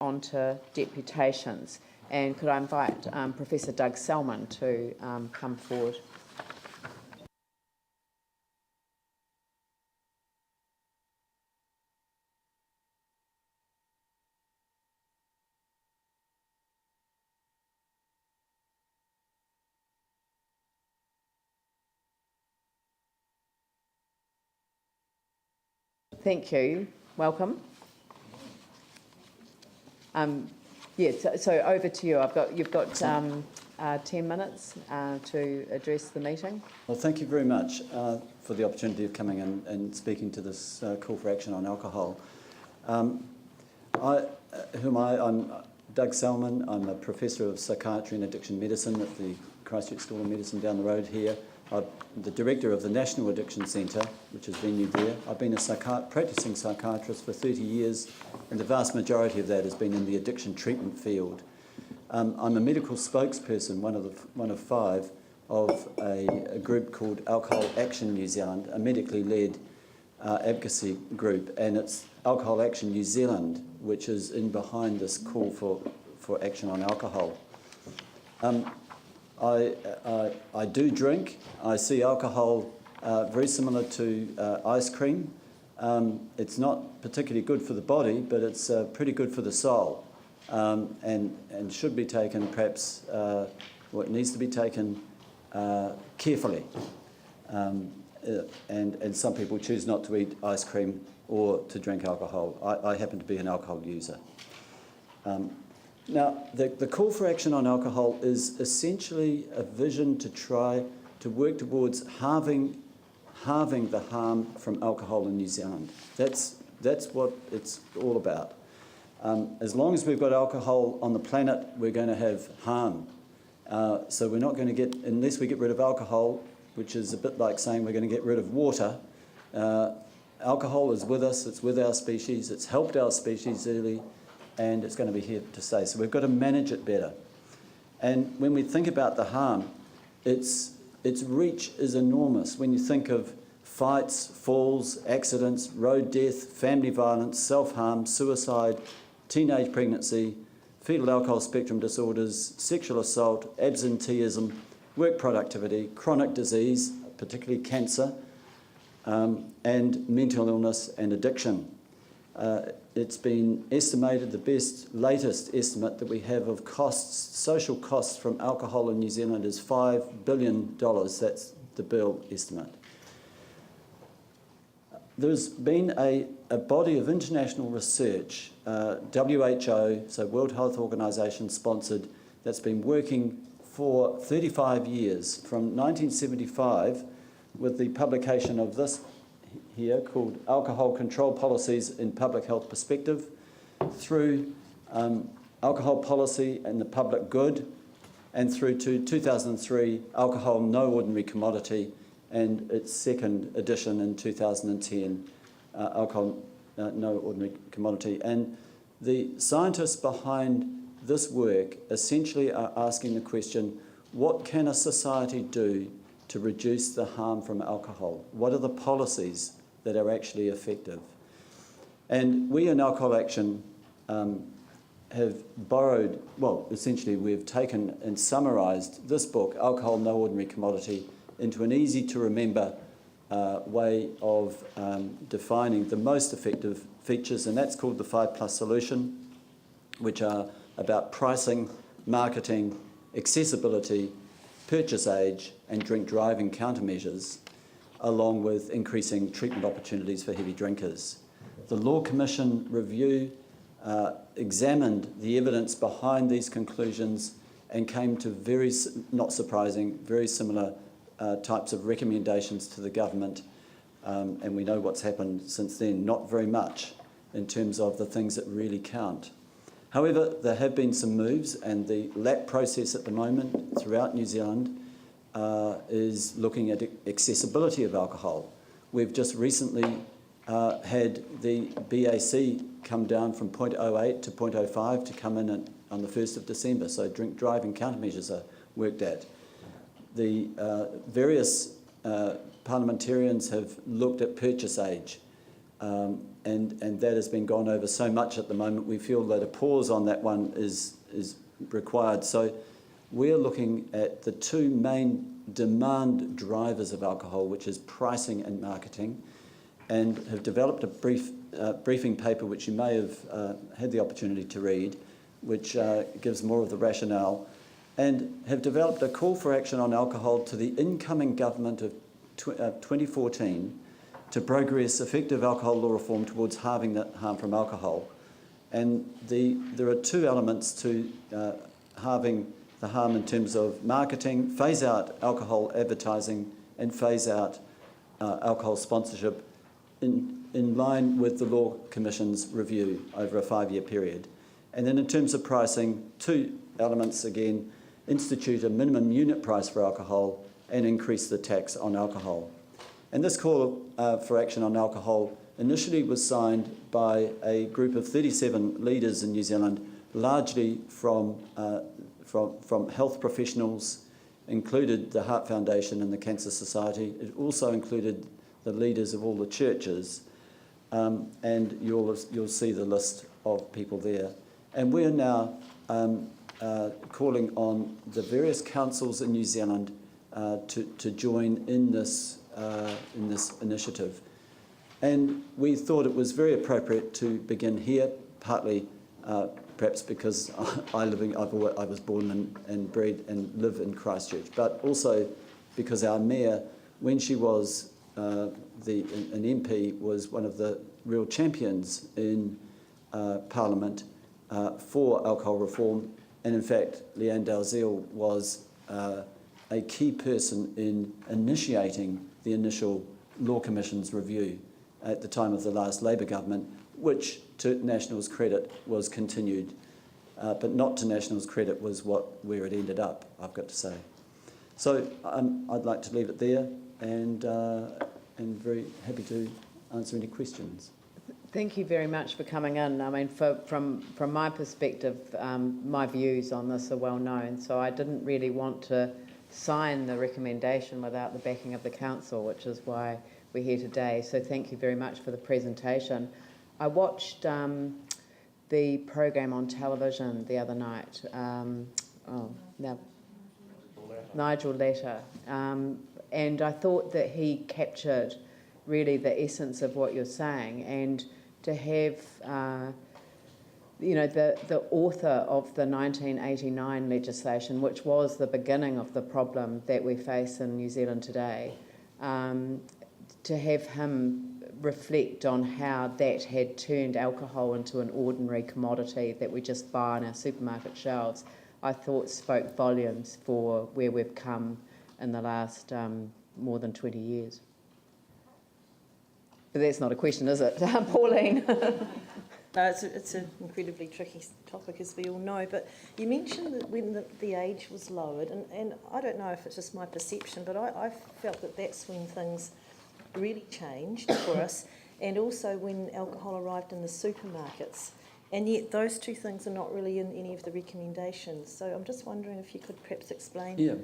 on to deputations. And could I invite Professor Doug Selman to come forward? Thank you. Welcome. So over to you. You've got 10 minutes to address the meeting. Well, thank you very much for the opportunity of coming in and speaking to this call for action on alcohol. I'm Doug Selman. I'm a Professor of Psychiatry and Addiction Medicine at the Christchurch School of Medicine down the road here. I'm the Director of the National Addiction Centre, which is venue there. I've been a practising psychiatrist for 30 years, and the vast majority of that has been in the addiction treatment field. I'm a medical spokesperson, one of five, of a group called Alcohol Action New Zealand, a medically led advocacy group, and it's Alcohol Action New Zealand which is in behind this call for action on alcohol. I do drink. I see alcohol very similar to ice cream. It's not particularly good for the body, but it's pretty good for the soul, and should be taken perhaps, it needs to be taken carefully. And some people choose not to eat ice cream or to drink alcohol. I happen to be an alcohol user. Now, the call for action on alcohol is essentially a vision to try to work towards halving the harm from alcohol in New Zealand. That's what it's all about. As long as we've got alcohol on the planet, we're going to have harm. So we're not going to get, unless we get rid of alcohol, which is a bit like saying we're going to get rid of water. Alcohol is with us, it's with our species, it's helped our species early, and it's going to be here to stay. So we've got to manage it better. And when we think about the harm, its reach is enormous. When you think of fights, falls, accidents, road death, family violence, self-harm, suicide, teenage pregnancy, fetal alcohol spectrum disorders, sexual assault, absenteeism, work productivity, chronic disease, particularly cancer, and mental illness and addiction. It's been estimated, the latest estimate that we have of costs, social costs from alcohol in New Zealand is $5 billion. That's the Bill estimate. There's been a body of international research, WHO, so World Health Organization sponsored, that's been working for 35 years, from 1975, with the publication of this here called Alcohol Control Policies in Public Health Perspective, through Alcohol Policy and the Public Good, and through to 2003, Alcohol No Ordinary Commodity, and its second edition in 2010, Alcohol No Ordinary Commodity. And the scientists behind this work essentially are asking the question, what can a society do to reduce the harm from alcohol? What are the policies that are actually effective? And we in Alcohol Action have borrowed, well, essentially we've taken and summarised this book, Alcohol No Ordinary Commodity, into an easy to remember way of defining the most effective features, and that's called the 5+ solution, which are about pricing, marketing, accessibility, purchase age, and drink driving countermeasures, along with increasing treatment opportunities for heavy drinkers. The Law Commission review examined the evidence behind these conclusions and came to very, not surprising, very similar types of recommendations to the government, and we know what's happened since then, not very much in terms of the things that really count. However, there have been some moves, and the LAP process at the moment throughout New Zealand is looking at accessibility of alcohol. We've just recently had the BAC come down from 0.08 to 0.05 to come in on the 1st of December, so drink driving countermeasures are worked at. The various parliamentarians have looked at purchase age, and that has been gone over so much at the moment, we feel that a pause on that one is required. So we're looking at the two main demand drivers of alcohol, which is pricing and marketing, and have developed a briefing paper which you may have had the opportunity to read, which gives more of the rationale, and have developed a call for action on alcohol to the incoming government of 2014 to progress effective alcohol law reform towards halving the harm from alcohol. And there are two elements to halving the harm in terms of marketing: phase out alcohol advertising and phase out alcohol sponsorship in line with the Law Commission's review over a 5-year period. And then in terms of pricing, two elements again: institute a minimum unit price for alcohol and increase the tax on alcohol. And this call for action on alcohol initially was signed by a group of 37 leaders in New Zealand, largely from health professionals, included the Heart Foundation and the Cancer Society. It also included the leaders of all the churches, and you'll see the list of people there. And we're now calling on the various councils in New Zealand to join in this initiative. And we thought it was very appropriate to begin here, partly perhaps because I was born and bred and live in Christchurch, but also because our mayor, when she was an MP, was one of the real champions in Parliament for alcohol reform. And in fact, Leanne Dalziel was a key person in initiating the initial Law Commission's review at the time of the last Labour government, which, to National's credit, was continued, but not to National's credit was where it ended up, I've got to say. So I'd like to leave it there, and very happy to answer any questions. Thank you very much for coming in. I mean, from my perspective, my views on this are well known, so I didn't really want to sign the recommendation without the backing of the council, which is why we're here today. So thank you very much for the presentation. I watched the program on television the other night. Nigel Latter, and I thought that he captured really the essence of what you're saying, and to have the author of the 1989 legislation, which was the beginning of the problem that we face in New Zealand today, to have him reflect on how that had turned alcohol into an ordinary commodity that we just buy on our supermarket shelves, I thought spoke volumes for where we've come in the last more than 20 years. But that's not a question, is it? Pauline? No, it's an incredibly tricky topic, as we all know, but you mentioned that when the age was lowered, and I don't know if it's just my perception, but I felt that that's when things really changed for us, and also when alcohol arrived in the supermarkets, and yet those two things are not really in any of the recommendations. So I'm just wondering if you could perhaps explain. Yeah,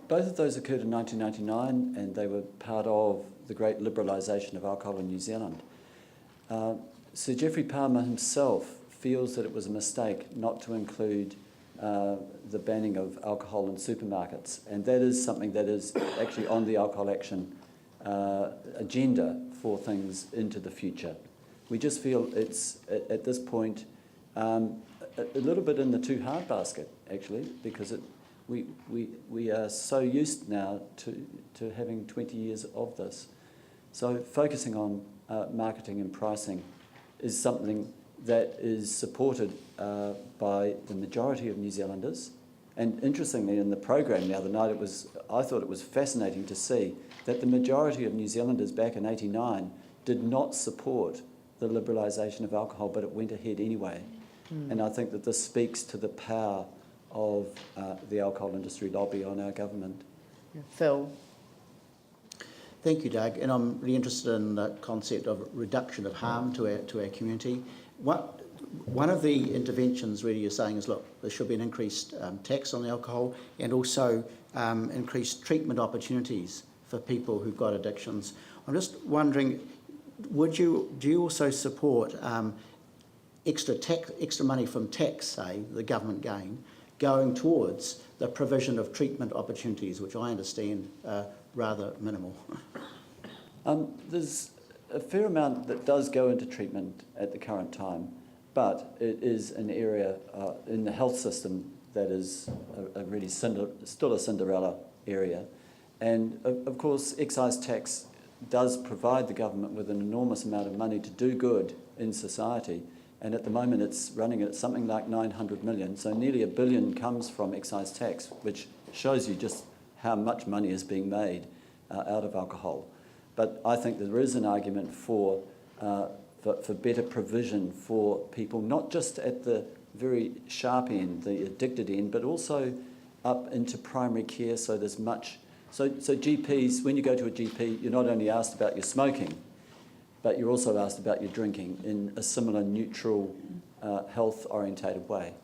both of those occurred in 1999, and they were part of the great liberalisation of alcohol in New Zealand. Sir Geoffrey Palmer himself feels that it was a mistake not to include the banning of alcohol in supermarkets, and that is something that is actually on the alcohol action agenda for things into the future. We just feel it's, at this point, a little bit in the too hard basket, actually, because we are so used now to having 20 years of this. So focusing on marketing and pricing is something that is supported by the majority of New Zealanders. And interestingly, in the program the other night, I thought it was fascinating to see that the majority of New Zealanders back in '89 did not support the liberalisation of alcohol, but it went ahead anyway. And I think that this speaks to the power of the alcohol industry lobby on our government. Yeah. Phil? Thank you, Doug. And I'm really interested in the concept of reduction of harm to our community. One of the interventions really you're saying is, look, there should be an increased tax on alcohol, and also increased treatment opportunities for people who've got addictions. I'm just wondering, do you also support extra money from tax, say, the government gain, going towards the provision of treatment opportunities, which I understand are rather minimal? There's a fair amount that does go into treatment at the current time, but it is an area in the health system that is a really still a Cinderella area. And of course, excise tax does provide the government with an enormous amount of money to do good in society. And at the moment, it's running at something like 900 million. So nearly $1 billion comes from excise tax, which shows you just how much money is being made out of alcohol. But I think there is an argument for better provision for people, not just at the very sharp end, the addicted end, but also up into primary care. So there's much. So GPs, when you go to a GP, you're not only asked about your smoking, but you're also asked about your drinking in a similar neutral, health-orientated way.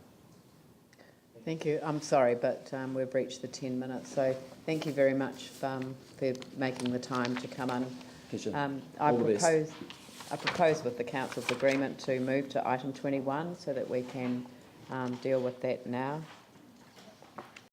Thank you. I'm sorry, but we've reached the 10 minutes, so thank you very much for making the time to come in. Pleasure. I propose with the Council's agreement to move to item 21 so that we can deal with that now.